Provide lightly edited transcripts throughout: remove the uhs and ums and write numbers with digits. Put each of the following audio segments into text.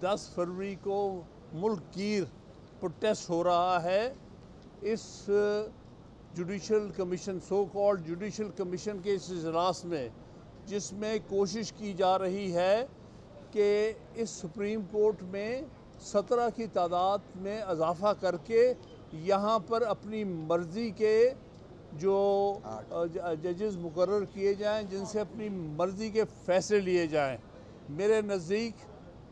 10 फरवरी को मुल्क गिर प्रोटेस्ट हो रहा है इस judicial commission, so called judicial commission के इस इजलास में, जिसमें कोशिश की जा रही है कि इस सुप्रीम कोर्ट में 17 की तादाद में इजाफा करके यहाँ पर अपनी मर्ज़ी के जो जजेस मुकर्रर किए जाएं, जिनसे अपनी मर्ज़ी के फ़ैसले लिए जाएं। मेरे नज़दीक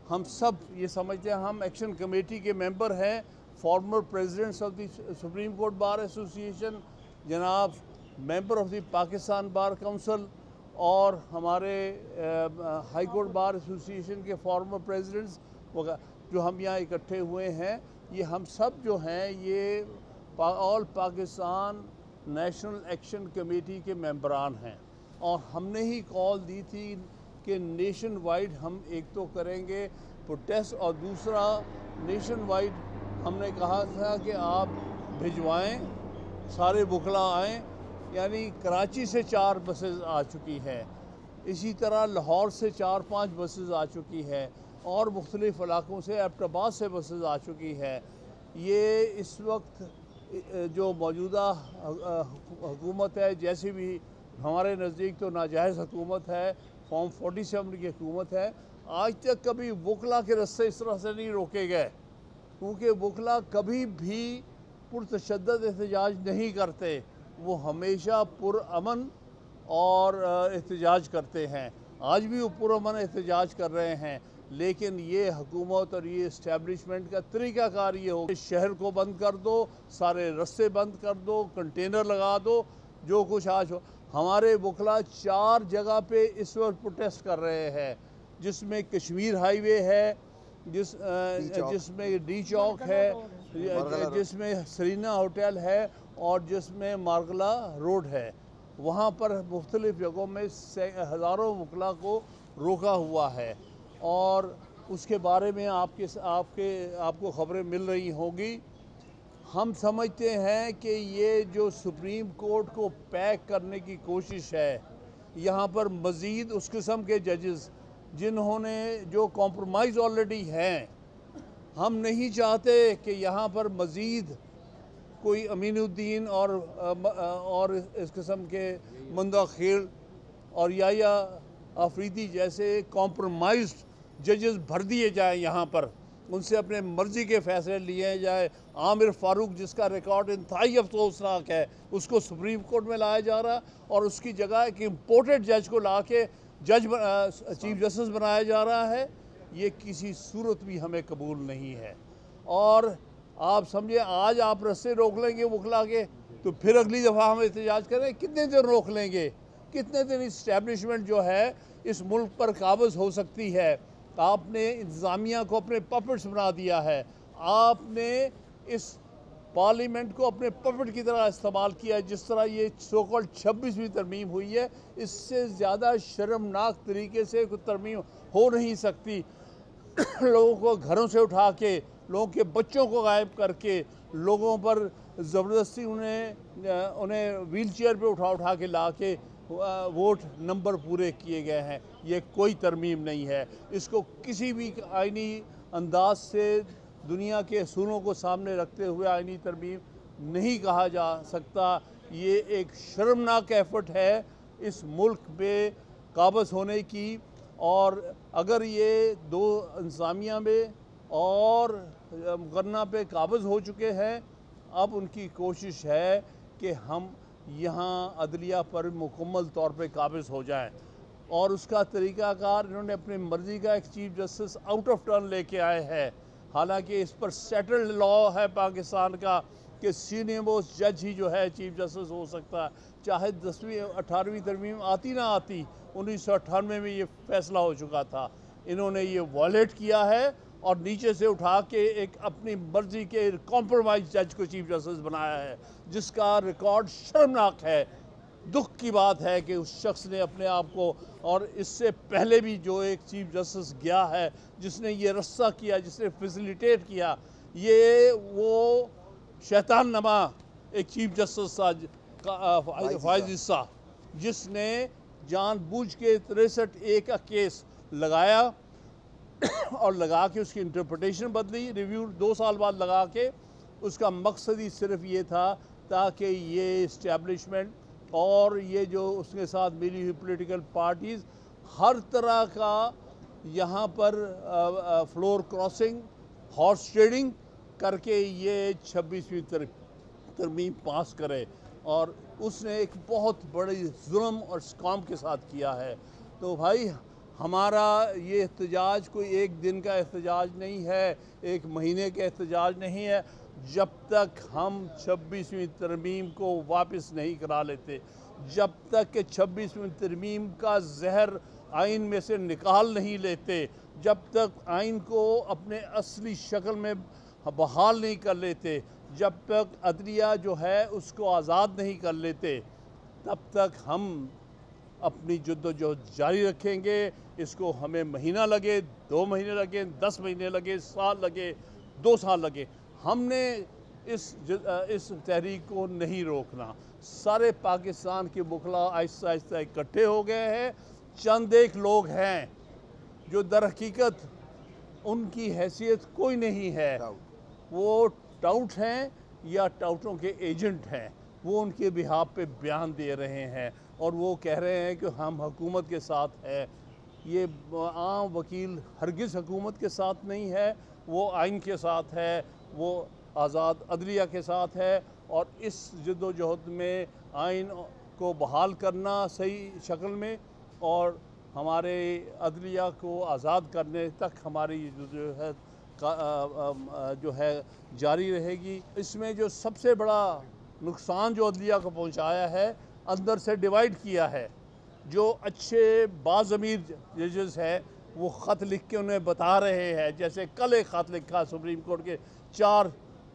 हम सब ये समझते हैं, हम एक्शन कमेटी के मेंबर हैं, former presidents of the Supreme Court Bar Association, जनाब member of the Pakistan Bar Council और हमारे हाई कोर्ट बार एसोसिएशन के फॉर्मर प्रेसिडेंट्स जो हम यहाँ इकट्ठे हुए हैं, ये हम सब जो हैं ये all Pakistan national action committee के मेंबरान हैं। और हमने ही कॉल दी थी कि नेशन वाइड हम एक तो करेंगे प्रोटेस्ट, और दूसरा नेशन वाइड हमने कहा था कि आप भिजवाएं, सारे वकला आएँ। यानी कराची से 4 बसेस आ चुकी है, इसी तरह लाहौर से 4-5 बसेस आ चुकी है, और मुख्तलिफ़ इलाक़ों से एबटाबाद से बसेस आ चुकी है। ये इस वक्त जो मौजूदा हुकूमत है, जैसे भी हमारे नज़दीक तो नाजायज़ हुकूमत है, फॉर्म 47 की हुकूमत है। आज तक कभी वकला के रस्ते इस तरह से नहीं रोके गए, क्योंकि वकला कभी भी पुरतशद्दद एहतजाज नहीं करते, वो हमेशा पुरअमन और एहतजाज करते हैं। आज भी वो पुरअमन एहतजाज कर रहे हैं, लेकिन ये हुकूमत और ये इस्टेब्लिशमेंट का तरीक़ाकार ये हो, शहर को बंद कर दो, सारे रास्ते बंद कर दो, कंटेनर लगा दो, जो कुछ आज हो। हमारे वकला 4 जगह पे इस वक्त प्रोटेस्ट कर रहे हैं, जिसमें कश्मीर हाईवे है, जिसमें डी चौक है, जिसमें सरीना होटल है, और जिसमें मारगला रोड है। वहाँ पर मुख्तलिफ़ जगहों में हज़ारों वकला को रोका हुआ है, और उसके बारे में आपको ख़बरें मिल रही होंगी। हम समझते हैं कि ये जो सुप्रीम कोर्ट को पैक करने की कोशिश है, यहाँ पर मज़ीद उस किस्म के जजेस जिन्होंने जो कॉम्प्रोमाइज़ ऑलरेडी हैं, हम नहीं चाहते कि यहाँ पर मज़ीद कोई अमीनुद्दीन और इस किस्म के मुंदाखिल और या अफरीदी जैसे कॉम्प्रोमाइज्ड जजेस भर दिए जाएं यहाँ पर, उनसे अपने मर्ज़ी के फ़ैसले लिए जाए। आमिर फ़ारूक, जिसका रिकॉर्ड इंतहाई अफसोसनाक है, उसको सुप्रीम कोर्ट में लाया जा रहा, और उसकी जगह एक इम्पोर्टेड जज को ला के चीफ जस्टिस बनाया जा रहा है। ये किसी सूरत भी हमें कबूल नहीं है। और आप समझे, आज आप रस्ते रोक लेंगे वकला के, तो फिर अगली दफ़ा हम एहतजाज करें, कितने दिन रोक लेंगे? कितने दिन इस्टेब्लिशमेंट जो है इस मुल्क पर काबज़ हो सकती है? आपने इंतज़ामिया को अपने पपेट्स बना दिया है, आपने इस पार्लियामेंट को अपने पपेट की तरह इस्तेमाल किया है। जिस तरह ये सो कॉल्ड 26वीं तरमीम हुई है, इससे ज़्यादा शर्मनाक तरीके से कोई तरमीम हो नहीं सकती। लोगों को घरों से उठा के, लोगों के बच्चों को गायब करके, लोगों पर ज़बरदस्ती उन्हें व्हील चेयर पर उठा के ला के वोट नंबर पूरे किए गए हैं। ये कोई तरमीम नहीं है। इसको किसी भी आइनी अंदाज से दुनिया के असूलों को सामने रखते हुए आइनी तरमीम नहीं कहा जा सकता। ये एक शर्मनाक एफर्ट है इस मुल्क पे काबज़ होने की, और अगर ये 2 इंतज़ामिया में और मुकन्ना पे काबज़ हो चुके हैं, अब उनकी कोशिश है कि हम यहाँ अदलिया पर मुकम्मल तौर पे काबिज़ हो जाएं, और उसका तरीक़ाकार इन्होंने अपनी मर्ज़ी का एक chief justice out of turn लेके आए हैं। हालांकि इस पर सेटल्ड लॉ है पाकिस्तान का कि सीनियर मोस्ट जज ही जो है चीफ जस्टिस हो सकता है, चाहे 10वीं 18वीं तरमीम आती ना आती। 1998 में ये फ़ैसला हो चुका था। इन्होंने ये वायलेट किया है और नीचे से उठा के एक अपनी मर्ज़ी के कॉम्प्रोमाइज जज को चीफ जस्टिस बनाया है, जिसका रिकॉर्ड शर्मनाक है। दुख की बात है कि उस शख्स ने अपने आप को, और इससे पहले भी जो एक चीफ जस्टिस गया है जिसने ये रस्सा किया, जिसने फैसिलिटेट किया, ये वो शैतान नमा एक चीफ जस्टिस था फाइज इस्सा, जिसने जानबूझ के 63A का केस लगाया और लगा के उसकी इंटरप्रिटेशन बदली, रिव्यू 2 साल बाद लगा के। उसका मकसद ही सिर्फ ये था ताकि ये इस्टेब्लिशमेंट और ये जो उसके साथ मिली हुई पॉलिटिकल पार्टीज़ हर तरह का यहाँ पर फ्लोर क्रॉसिंग, हॉर्स ट्रेडिंग करके ये 26वीं तरमीम पास करे। और उसने एक बहुत बड़ी जुल्म और स्कैम के साथ किया है। तो भाई हमारा ये एहतजाज कोई एक दिन का एहतजाज नहीं है, एक महीने का एहतजाज नहीं है। जब तक हम 26वीं तरमीम को वापस नहीं करा लेते, जब तक कि 26वीं तरमीम का जहर आइन में से निकाल नहीं लेते, जब तक आइन को अपने असली शक्ल में बहाल नहीं कर लेते, जब तक अदलिया जो है उसको आज़ाद नहीं कर लेते, तब तक हम अपनी जद्दोजहद जारी रखेंगे। इसको हमें महीना लगे, 2 महीने लगे, 10 महीने लगे, साल लगे, 2 साल लगे, हमने इस तहरीक को नहीं रोकना। सारे पाकिस्तान के बुखला आहिस्ता आहिस्ता इकट्ठे हो गए हैं। चंद एक लोग हैं जो दर हकीकत उनकी हैसियत कोई नहीं है, वो टाउट हैं या टाउटों के एजेंट हैं। वो उनके बिहाफ पे बयान दे रहे हैं और वो कह रहे हैं कि हम हुकूमत के साथ है। ये आम वकील हरगिज़ हुकूमत के साथ नहीं है, वो आइन के साथ है, वो आज़ाद अदलिया के साथ है। और इस जद्दोजहद में आइन को बहाल करना सही शक्ल में और हमारे अदलिया को आज़ाद करने तक हमारी जो है जारी रहेगी। इसमें जो सबसे बड़ा नुकसान जो अदलिया को पहुंचाया है, अंदर से डिवाइड किया है। जो अच्छे बाज़मीर जजेस हैं वो ख़त लिख के उन्हें बता रहे हैं, जैसे कल एक ख़त लिखा सुप्रीम कोर्ट के 4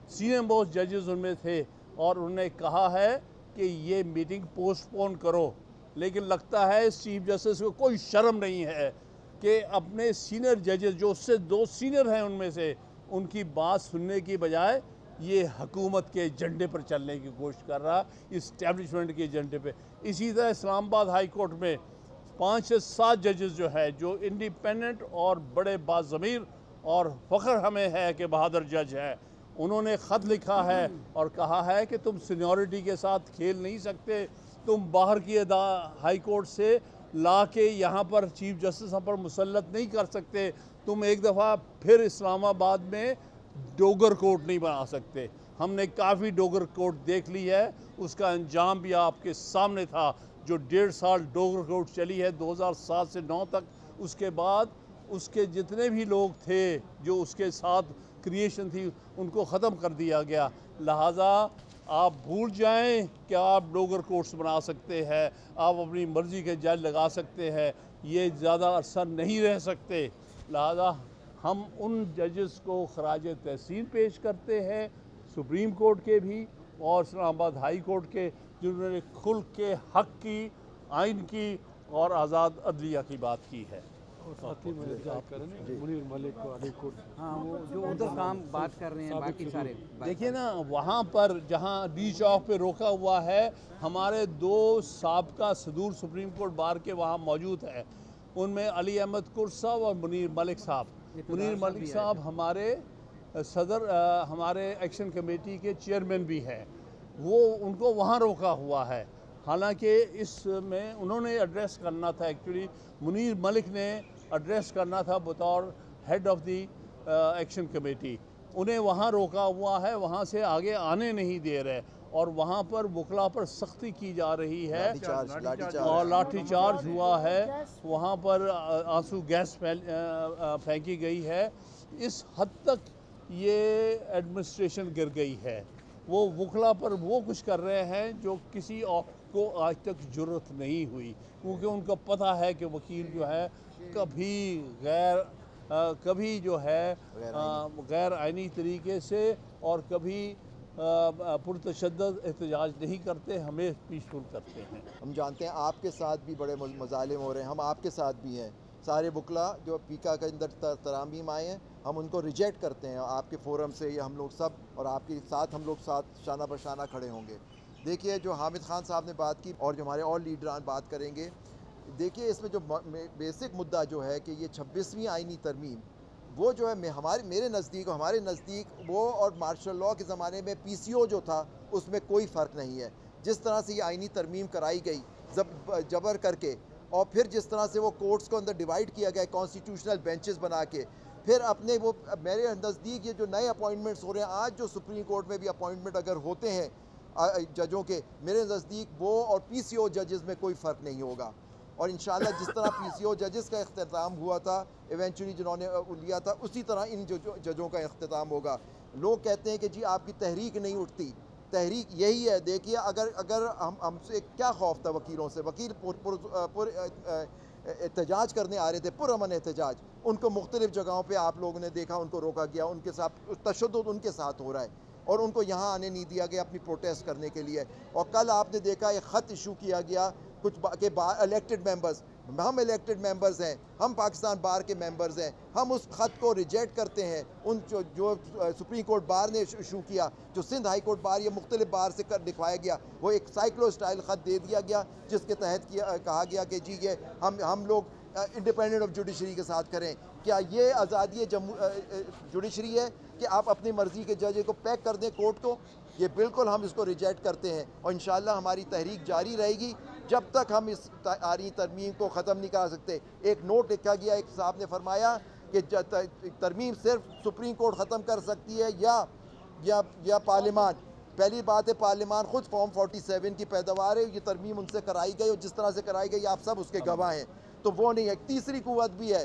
सीनियर मोस्ट जजेस उनमें थे और उन्होंने कहा है कि ये मीटिंग पोस्टपोन करो। लेकिन लगता है इस चीफ जस्टिस को कोई शर्म नहीं है कि अपने सीनियर जजेस जो उससे 2 सीनियर हैं उनमें से, उनकी बात सुनने की बजाय ये हुकूमत के एजेंडे पर चलने की कोशिश कर रहा, इस्टेब्लिशमेंट के एजेंडे पे। इसी तरह इस्लामाबाद हाई कोर्ट में 5 से 7 जजेस जो है जो इंडिपेंडेंट और बड़े बाज़मीर और फ़ख्र हमें है कि बहादुर जज है, उन्होंने ख़त लिखा है और कहा है कि तुम सीनियरिटी के साथ खेल नहीं सकते, तुम बाहर की हाई कोर्ट से ला के यहाँ पर चीफ जस्टिस पर मुसल्लत नहीं कर सकते, तुम एक दफ़ा फिर इस्लामाबाद में डोगर कोर्ट नहीं बना सकते। हमने काफ़ी डोगर कोर्ट देख ली है, उसका अंजाम भी आपके सामने था। जो 1.5 साल डोगर कोर्ट चली है 2007 से 9 तक, उसके बाद उसके जितने भी लोग थे जो उसके साथ क्रिएशन थी उनको ख़त्म कर दिया गया। लिहाजा आप भूल जाएं कि आप डोगर कोर्ट्स बना सकते हैं, आप अपनी मर्ज़ी के जज लगा सकते हैं, ये ज़्यादा अरसा नहीं रह सकते। लिहाजा हम उन जजेस को खराज तहसीन पेश करते हैं, सुप्रीम कोर्ट के भी और इस्लामाबाद हाई कोर्ट के, जिन्होंने खुल के हक़ की, आइन की और आज़ाद अदलिया की बात की है। और साथ ही में मुनीर मलिक को हाई कोर्ट, हाँ वो जो उधर काम बात कर रहे हैं बाकी सारे देखिए ना, वहाँ पर जहाँ डी चौक पे रोका हुआ है, हमारे 2 साबका सदूर सुप्रीम कोर्ट बार के वहाँ मौजूद है। उनमें अली अहमद कुर्स साहब और मुनीर मलिक साहब। मुनीर मलिक साहब हमारे सदर हमारे एक्शन कमेटी के चेयरमैन भी हैं, वो उनको वहाँ रोका हुआ है। हालांकि इसमें उन्होंने एड्रेस करना था, एक्चुअली मुनीर मलिक ने एड्रेस करना था बतौर head of the action committee, उन्हें वहाँ रोका हुआ है, वहाँ से आगे आने नहीं दे रहे और वहाँ पर वकला पर सख्ती की जा रही है और लाठी चार्ज हुआ है। वहाँ पर आंसू गैस फेंकी गई है। इस हद तक ये एडमिनिस्ट्रेशन गिर गई है। वो वकला पर वो कुछ कर रहे हैं जो किसी और को आज तक ज़रूरत नहीं हुई, क्योंकि उनको पता है कि वकील जो है कभी जो है गैर आइनी तरीके से और कभी पुरतशद्दद एहतजाज नहीं करते, हमें पीसफुल करते हैं। हम जानते हैं आपके साथ भी बड़े मजालिम हो रहे हैं, हम आपके साथ भी हैं। सारे बुकला जो पीका के अंदर तरामीम आए हैं, हम उनको रिजेक्ट करते हैं। आपके फोरम से ये हम लोग सब और आपके साथ हम लोग साथ शाना बशाना खड़े होंगे। देखिए जो हामिद खान साहब ने बात की और जो हमारे और लीडरान बात करेंगे, देखिए इसमें जो बेसिक मुद्दा जो है कि ये 26वीं आइनी तरमीम वो जो है मेरे नज़दीक वो और मार्शल लॉ के ज़माने में PCO जो था उसमें कोई फ़र्क नहीं है। जिस तरह से ये आइनी तरमीम कराई गई जबर करके, और फिर जिस तरह से वो कोर्ट्स को अंदर डिवाइड किया गया कॉन्स्टिट्यूशनल बेंचेस बना के, फिर अपने वो मेरे नज़दीक ये जो नए अपॉइंटमेंट्स हो रहे हैं आज, जो सुप्रीम कोर्ट में भी अपॉइंटमेंट अगर होते हैं जजों के, मेरे नज़दीक वो और PCO जजेस में कोई फ़र्क नहीं होगा। और इंशाल्लाह जिस तरह PCO जजेस का इख्तिताम हुआ था इवेंचुअली जिन्होंने लिया था, उसी तरह इन जजों का इख्तिताम होगा। लोग कहते हैं कि जी आपकी तहरीक नहीं उठती, तहरीक यही है। देखिए अगर हमसे क्या खौफ था वकीलों से, वकील एहतजाज करने आ रहे थे, पुरअमन एहतजाज, उनको मुख्तलिफ जगहों पे आप लोगों ने देखा उनको रोका गया, उनके साथ तशद्दुद उनके साथ हो रहा है और उनको यहाँ आने नहीं दिया गया अपनी प्रोटेस्ट करने के लिए। और कल आपने देखा एक ख़त इशू किया गया कुछ के इलेक्टेड मेंबर्स, हम इलेक्टेड मेंबर्स हैं, हम पाकिस्तान बार के मेंबर्स हैं, हम उस ख़त को रिजेक्ट करते हैं। उन जो सुप्रीम कोर्ट बार ने इशू किया, जो सिंध हाई कोर्ट बार या मुख्तलिफ बार से लिखवाया गया, वो एक साइक्लो स्टाइल ख़त दे दिया गया जिसके तहत कहा गया कि जी ये हम लोग इंडिपेंडेंट ऑफ जुडिशरी के साथ करें। क्या ये आज़ादी जुडिशरी है कि आप अपनी मर्ज़ी के जज को पैक कर दें कोर्ट को? ये बिल्कुल हम इसको रिजेक्ट करते हैं और इंशाल्लाह हमारी तहरीक जारी रहेगी जब तक हम इस आईनी तरमीम को ख़त्म नहीं करा सकते। एक नोट लिखा गया, एक साहब ने फरमाया कि तरमीम सिर्फ सुप्रीम कोर्ट ख़त्म कर सकती है या पार्लियामान। पहली बात है पार्लियामान ख़ुद फॉर्म 47 की पैदावार है, ये तरमीम उनसे कराई गई और जिस तरह से कराई गई आप सब उसके गवाह हैं, तो वो नहीं है। तीसरी कुव्वत भी है,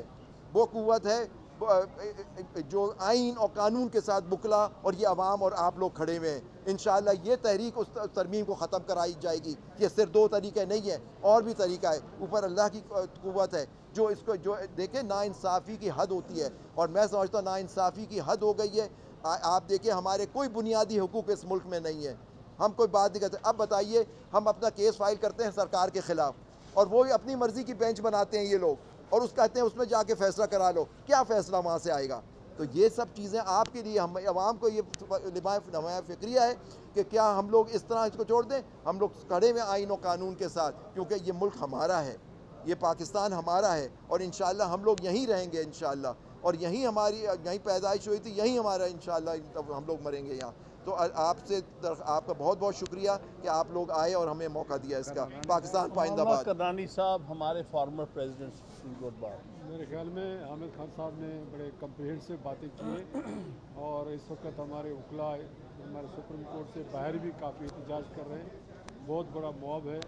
वो कुव्वत है जो आइन और कानून के साथ बुकला, और ये अवाम और आप लोग खड़े हुए हैं। इंशाअल्लाह ये तहरीक उस तरमीम को ख़त्म कराई जाएगी। ये सिर्फ 2 तरीके नहीं है, और भी तरीका है। ऊपर अल्लाह की कुव्वत है जो इसको जो देखें, नाइंसाफ़ी की हद होती है और मैं समझता हूँ नाइंसाफ़ी की हद हो गई है। आप देखिए हमारे कोई बुनियादी हुकूक इस मुल्क में नहीं है, हम कोई बात नहीं करते। अब बताइए हम अपना केस फाइल करते हैं सरकार के ख़िलाफ़ और वो अपनी मर्ज़ी की बेंच बनाते हैं ये लोग, और उस कहते हैं उसमें जाके फ़ैसला करा लो। क्या फ़ैसला वहाँ से आएगा? तो ये सब चीज़ें आपके लिए, हम आवाम को ये नमाया फ़िक्रिया है कि क्या हम लोग इस तरह इसको छोड़ दें? हम लोग खड़े हुए आइन और कानून के साथ, क्योंकि ये मुल्क हमारा है, ये पाकिस्तान हमारा है और इंशाअल्लाह हम लोग यहीं रहेंगे इंशाअल्लाह, और यहीं हमारी यहीं पैदाइश हुई थी, यहीं हमारा इंशाअल्लाह हम लोग मरेंगे यहाँ। तो आपका बहुत बहुत शुक्रिया कि आप लोग आए और हमें मौका दिया इसका। पाकिस्तान पाइंदाबाद। करनानी साहब हमारे फॉर्मर प्रेसिडेंट सुप्रीम कोर्ट बार, मेरे ख्याल में हामिद खान साहब ने बड़े कम्प्रिहेंसिव बातें की हैं और इस वक्त हमारे वकला हमारे सुप्रीम कोर्ट से बाहर भी काफ़ी एहतजाज कर रहे हैं। बहुत बड़ा मॉब है।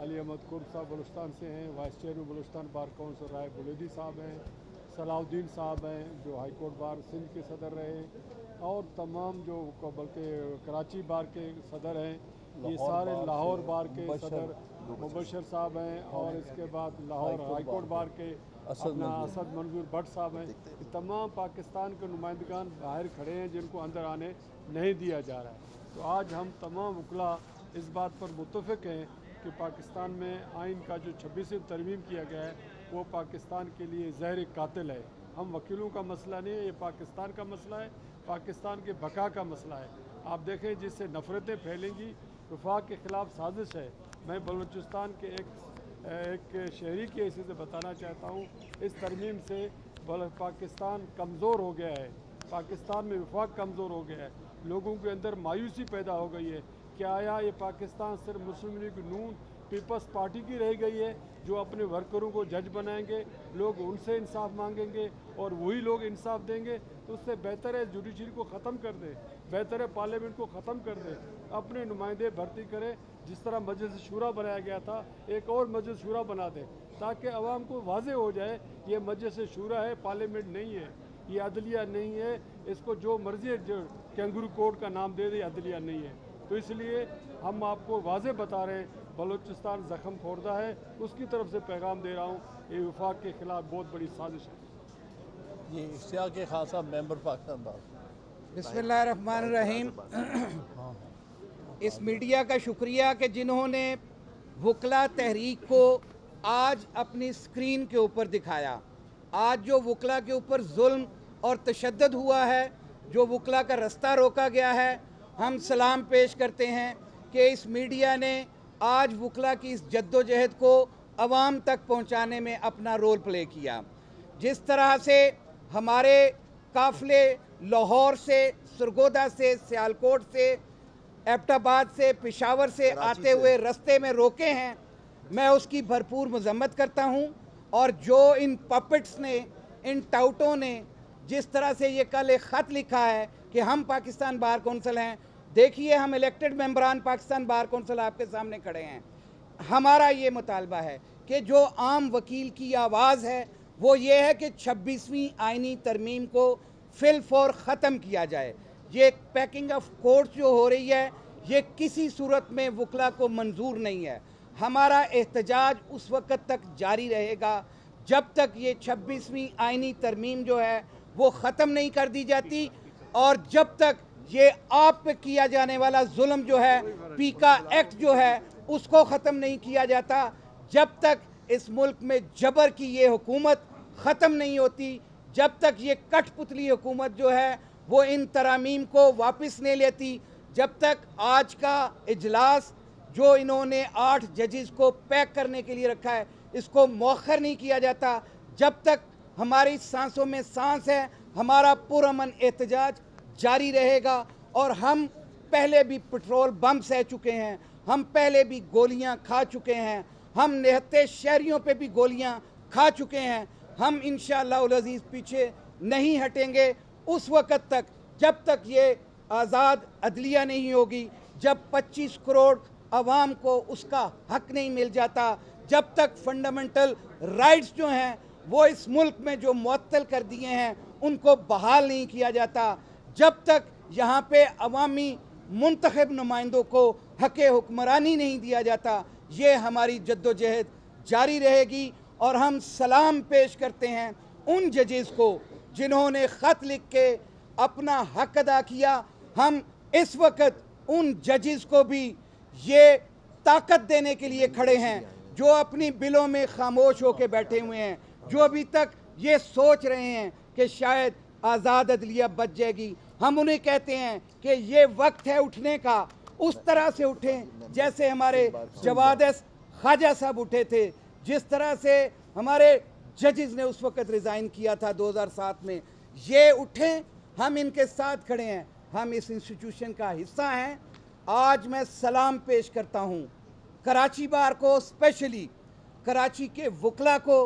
अली अहमद कुर्ब साहब बलूचिस्तान से हैं, vice chairman Balochistan bar council Rai Buledi साहब हैं, सलाउद्दीन साहब हैं जो हाई कोर्ट बार सिंध के सदर रहे, और तमाम जो बल्कि कराची बार के सदर हैं, ये सारे लाहौर बार के सदर मुबशर साहब हैं, और इसके बाद लाहौर हाई कोर्ट बार के असद मंजूर भट्ट साहब हैं। ये तमाम पाकिस्तान के नुमाइंदगान बाहर खड़े हैं जिनको अंदर आने नहीं दिया जा रहा है। तो आज हम तमाम वकला इस बात पर मुत्तफ़िक़ हैं कि पाकिस्तान में आइन का जो 26वीं तरमीम किया गया है वो पाकिस्तान के लिए ज़हर कातिल है। हम वकीलों का मसला नहीं है, ये पाकिस्तान का मसला है, पाकिस्तान के बका का मसला है। आप देखें जिससे नफ़रतें फैलेंगी, वफाक के ख़िलाफ़ साजिश है। मैं बलूचिस्तान के एक शहरी की हैसियत से बताना चाहता हूँ, इस तरमीम से पाकिस्तान कमज़ोर हो गया है, पाकिस्तान में वफाक कमज़ोर हो गया है, लोगों के अंदर मायूसी पैदा हो गई है। क्या आया ये पाकिस्तान सिर्फ मुस्लिम लीग नून पीपल्स पार्टी की रह गई है जो अपने वर्करों को जज बनाएंगे, लोग उनसे इंसाफ मांगेंगे और वही लोग इंसाफ देंगे? तो उससे बेहतर है जुडिशरी को ख़त्म कर दे, बेहतर है पार्लियामेंट को ख़त्म कर दे, अपने नुमाइंदे भर्ती करे। जिस तरह मजलिस शूरा बनाया गया था, एक और मजलिस शूरा बना दे ताकि आवाम को वाज़े हो जाए ये मजलिस शूरा है, पार्लियामेंट नहीं है, ये अदलिया नहीं है। इसको जो मर्जी जो कैंगरू कोर्ट का नाम दे दे, अदलिया नहीं है। तो इसलिए हम आपको वाज़े बता रहे हैं, बलूचिस्तान ज़ख़म खोरदा है, उसकी तरफ से पैगाम दे रहा हूँ, ये वफाक के ख़िलाफ़ बहुत बड़ी साजिश है। ये इश्तियाक़ के खान साहब मेंबर पाकिस्तान बार। बिस्मिल्लाहिर्रहमानिर्रहीम। इस मीडिया का शुक्रिया कि जिन्होंने वकला तहरीक को आज अपनी स्क्रीन के ऊपर दिखाया। आज जो वकला के ऊपर जुल्म और तशद्दुद हुआ है, जो वकला का रास्ता रोका गया है, हम सलाम पेश करते हैं कि इस मीडिया ने आज वकला की इस जद्दोजहद को आवाम तक पहुंचाने में अपना रोल प्ले किया। जिस तरह से हमारे काफिले लाहौर से, सरगोदा से, सियालकोट से, एबटाबाद से, पेशावर से आते हुए रास्ते में रोके हैं, मैं उसकी भरपूर मजम्मत करता हूं। और जो इन पपेट्स ने, इन टाउटों ने जिस तरह से ये कल एक ख़त लिखा है कि हम पाकिस्तान बार कौंसिल हैं, देखिए हम इलेक्टेड मेंबरान पाकिस्तान बार कौंसिल आपके सामने खड़े हैं। हमारा ये मुतालबा है कि जो आम वकील की आवाज़ है वो ये है कि 26वीं आइनी तरमीम को फिलफौर ख़त्म किया जाए। ये पैकिंग ऑफ कोर्ट जो हो रही है ये किसी सूरत में वकला को मंजूर नहीं है। हमारा एहतजाज उस वक़्त तक जारी रहेगा जब तक ये 26वीं आइनी तरमीम जो है वो ख़त्म नहीं कर दी जाती, और जब तक ये आप पे किया जाने वाला जुल्म जो है, पीका एक्ट जो है, उसको ख़त्म नहीं किया जाता, जब तक इस मुल्क में जबर की ये हुकूमत ख़त्म नहीं होती, जब तक ये कठपुतली हुकूमत जो है वो इन तरामीम को वापस नहीं लेती, जब तक आज का इजलास जो इन्होंने 8 जजेस को पैक करने के लिए रखा है इसको मौखर नहीं किया जाता, जब तक हमारी सांसों में सांस है हमारा पुरअमन एहतजाज जारी रहेगा। और हम पहले भी पेट्रोल बम सह चुके हैं, हम पहले भी गोलियां खा चुके हैं, हम निहत्ते शहरियों पे भी गोलियां खा चुके हैं। हम इंशाअल्लाह उल अज़ीज़ पीछे नहीं हटेंगे उस वक़्त तक जब तक ये आज़ाद अदलिया नहीं होगी, जब 25 करोड़ आवाम को उसका हक नहीं मिल जाता, जब तक फंडामेंटल राइट्स जो हैं वो इस मुल्क में जो मुअत्तल कर दिए हैं उनको बहाल नहीं किया जाता, जब तक यहाँ पे अवामी मुंतखब नुमाइंदों को हक़ हुक्मरानी नहीं दिया जाता, ये हमारी जद्दोजहद जारी रहेगी। और हम सलाम पेश करते हैं उन जजेस को जिन्होंने ख़त लिख के अपना हक अदा किया। हम इस वक्त उन जजेस को भी ये ताकत देने के लिए खड़े हैं जो अपनी बिलों में खामोश होकर बैठे हुए हैं, जो अभी तक ये सोच रहे हैं कि शायद आज़ाद अदलिया बच जाएगी। हम उन्हें कहते हैं कि ये वक्त है उठने का, उस तरह से उठें जैसे हमारे जवाद ख्वाजा साहब उठे थे, जिस तरह से हमारे जजेस ने उस वक्त रिज़ाइन किया था 2007 में। ये उठें, हम इनके साथ खड़े हैं, हम इस इंस्टीट्यूशन का हिस्सा हैं। आज मैं सलाम पेश करता हूँ कराची बार को, स्पेशली कराची के वकला को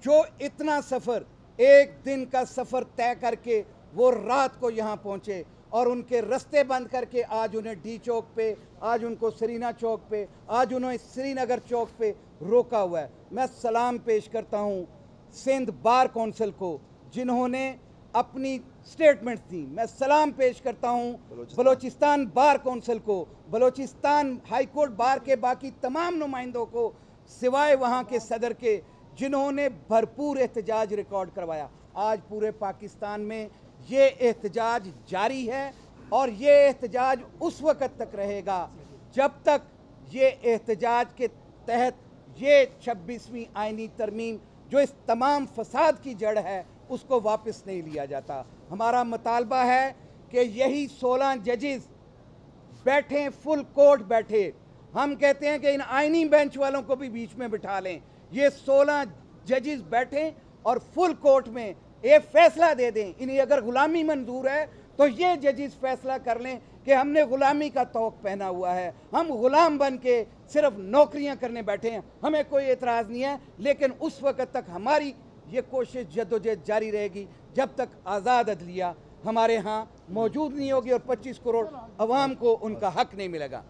जो इतना सफ़र, एक दिन का सफ़र तय करके वो रात को यहाँ पहुँचे और उनके रास्ते बंद करके आज उन्हें डी चौक पे, आज उनको सरीना चौक पे, आज उन्हें श्रीनगर चौक पे रोका हुआ है। मैं सलाम पेश करता हूँ सिंध बार कौंसिल को जिन्होंने अपनी स्टेटमेंट दी। मैं सलाम पेश करता हूँ बलोचिस्तान बार कौंसिल को, बलोचिस्तान हाई कोर्ट बार के बाकी तमाम नुमाइंदों को सिवाय वहाँ के सदर के, जिन्होंने भरपूर एहतजाज रिकॉर्ड करवाया। आज पूरे पाकिस्तान में ये एहतजाज जारी है और ये एहतजाज उस वक़्त तक रहेगा जब तक ये एहतजाज के तहत ये 26वीं आइनी तरमीम जो इस तमाम फसाद की जड़ है उसको वापस नहीं लिया जाता। हमारा मुतालबा है कि यही 16 जजेस बैठें, फुल कोर्ट बैठे। हम कहते हैं कि इन आइनी बेंच वालों को भी बीच में बिठा लें, ये 16 जजेस बैठें और फुल कोर्ट में ये फैसला दे दें। इन्हें अगर गुलामी मंजूर है तो ये जजेस फैसला कर लें कि हमने गुलामी का तौक पहना हुआ है, हम गुलाम बन के सिर्फ नौकरियां करने बैठे हैं, हमें कोई एतराज़ नहीं है। लेकिन उस वक़्त तक हमारी ये कोशिश जद्दोजहद जारी रहेगी जब तक आज़ाद अदलिया हमारे यहाँ मौजूद नहीं होगी और 25 करोड़ अवाम को उनका हक नहीं मिलेगा।